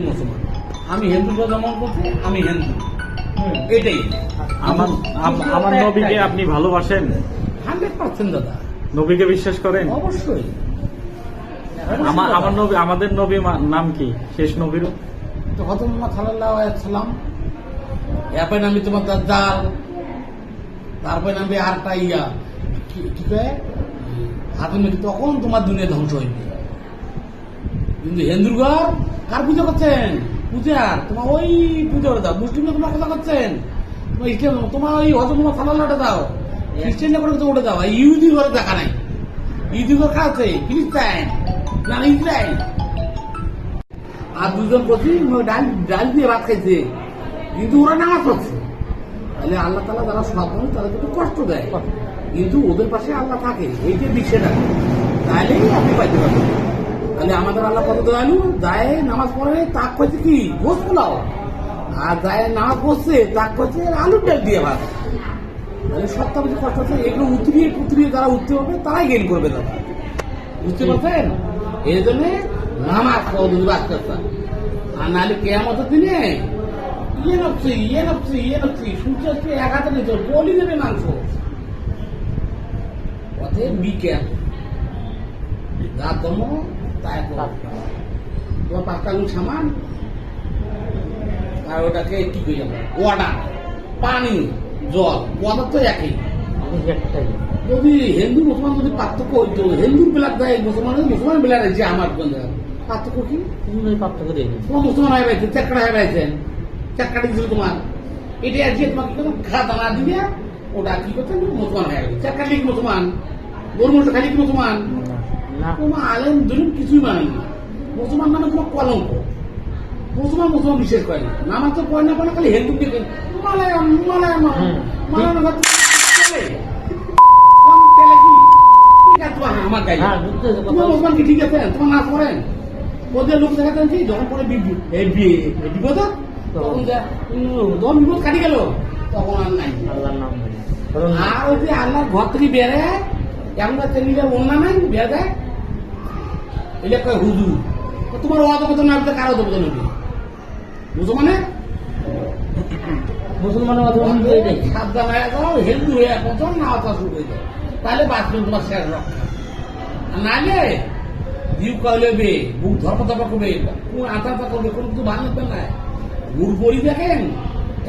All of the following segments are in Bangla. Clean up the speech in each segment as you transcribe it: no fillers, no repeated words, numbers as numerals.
মুসলমান, আমি হিন্দুকে দমন করছি, আমি হিন্দু, এটাই আমার আমার নবীকে আপনি ভালোবাসেন? 100% দাদা, নবীকে বিশ্বাস করেন? অবশ্যই। আমার নবী, আমাদের নবী নাম কি? শেষ নবীর তো হযরত মুহাম্মদ সাল্লাল্লাহু আলাইহি সাল্লাম, এরপরে নামে তোমার দাজ্জাল, তারপরে নামবে আরটা ইয়া কি কয় হাতের মধ্যে, তখন তোমার দুনিয়া ধ্বংস হইবে। কিন্তু হিন্দুর ঘর কার পূজা করছেন? পূজার তোমার ওই পুজো করে দাও। মুসলিমরা তোমার কথা করছেন, তোমার ইসলাম তোমার ওই হযরত মুহাম্মদ সাল্লাল্লাহু দাও, খ্রিস্টানরা করে ওটা দাও। ইহুদি ঘরে দেখা নাই। ইহুদি ঘর খাচ্ছে খ্রিস্টান না ইসরায়েল। আর দুজন প্রতি ডাল দিয়ে ভাত খাইছে, কিন্তু ওরা নামাজ পড়ছে। তাহলে আল্লাহ তাআলা যারা সৎ মানুষ তাদেরকে একটু কষ্ট দেয়, কিন্তু ওদের পাশে আল্লাহ থাকে, এই যে বিষয়টা, তাহলেই আপনি পাইতে পারবেন। তাহলে আমাদের আল্লাহ কত দয়ালু, যায় নামাজ পড়ে তাক করছে কি গোস পোলাও, আর যায় নামাজ পড়ছে তাক করছে আলুর ডাল দিয়ে ভাত। তাহলে সবটা বেশি কষ্ট হচ্ছে, এগুলো উতরিয়ে যারা উঠতে পারবে তারাই গেইন করবে দাদা, বুঝতে পারছেন? এই জন্য নামাজ বাঁচতে, আর নাহলে কেয়ামতের দিনে ইয়ে নপছি সূর্যকে এক হাতে নিতে বলি দেবে মাংস। অতএব বিজ্ঞান যা দম তাই তোমার 5টা লোক সামান, আর ওটাকে কি করি আমরা, ওয়াটার, পানি, জল, ওয়াটার তো একই। যদি হিন্দু মুসলমান যদি পার্থক্য হইতো, হিন্দুর বেলার দেয় মুসলমান বেলার যে আমার পার্থক্য কি? পার্থক্য দেয়নি। তোমার মুসলমান হয়ে গেছে, চাকরা হয়ে গেছেন, চাকরা দিয়েছিল তোমার, এটা আর যে তোমাকে খা দানা দিয়ে ওটা কি করছে মুসলমান হয়ে গেছে। চাকরা লিখ মুসলমান, গরু মতো খালি কি মুসলমান? তোমার আলেম দুজন কিছুই মানেনি। মুসলমান মানে তোমার কলঙ্ক। মুসলমান বিশ্বাস করে না, নামাজ তো পড়ে না, খালি হিন্দু দিকে মালায়াম আমার গাই মুসলমান কি ঠিক আছে? তোমার নাচ করেন ওদের লোক দেখাতেন কি যখন পরে বিপদ, তখন যখন বিপদ কাটি গেল তখন আর নাই। আর ওই যে আল্লাহর ঘর থেকে বেড়ে এমন চেনিলে অন্য নাই বেড়ে দেয়, এটা কয় হুজুর। তোমার অধপতন না কারো অধপতন হবে মুসলমানের সাবধান হয়ে যাও, হিন্দু হয়ে এখন নাওয়া শুরু হয়ে যায়, তাহলে বাঁচবেন তোমার শেষ রক্ষা। আর নাহলে জিউ কইলেবে বুক ধর্ম করবে, কোন আতা করবে, কোনো কিছু ভালো লাগবে না। হুড় পড়ি দেখেন,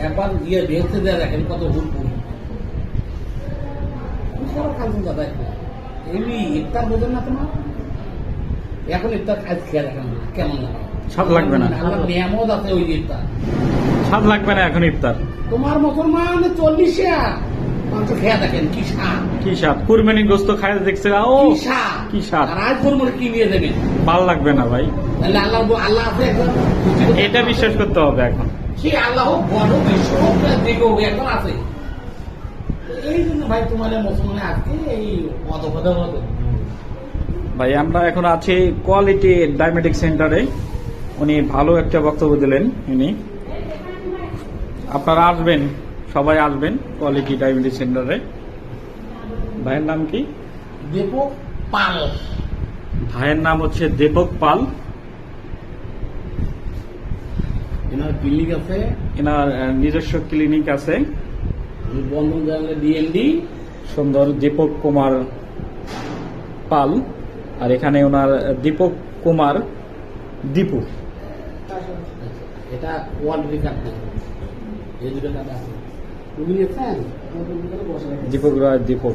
একবার গিয়ে ভেসতে দেওয়া দেখেন কত হুড় পড়ি। দাদা এমনি ইফতার বোঝেন না তোমার, এখন ইফতার কাজ খেয়ে দেখেন কেমন লাগে, স্বাদ লাগবে না। আল্লাহর নিয়ামত আছে ওই ইফতার, স্বাদ লাগবে না এখন ইফতার। তোমার মুসলমান 40 মাংস খেয়ে দেখেন কি স্বাদ, কি স্বাদ। কুরবানির গোস্ত খায় দেখছে, ও কি স্বাদ। আর আজ কোরবানি কি নিয়ে দেবেন, ভাল লাগবে না ভাই। তাহলে আল্লাহ আছে এখন, এটা বিশ্বাস করতে হবে এখন। সেই আল্লাহ বড় বিশ্ব দেখো এখন আছে। এই জন্য ভাই তোমার মুসলমানে আজকে এই পদপদে ভাই আমরা এখন আছি কোয়ালিটি ডায়াবেটিক সেন্টারে। উনি ভালো একটা বক্তব্য দিলেন। উনি আপনারা আসবেন, সবাই আসবেন কোয়ালিটি ডায়াবেটিক সেন্টারে। ভাইয়ের নাম কি? দীপক পাল। ভাইয়ের নাম হচ্ছে দীপক পাল। এনার ক্লিনিক আছে, এনার নিজস্ব ক্লিনিক আছে বন্ধন ডিএনডি সুন্দর দীপক কুমার পাল। আর এখানে ওনার দীপক কুমার দীপু, এটা কোয়ালিটি কার্ড, এই দুটো কার্ড আছে। তুমি নিয়েছেন দীপক রায় দীপক।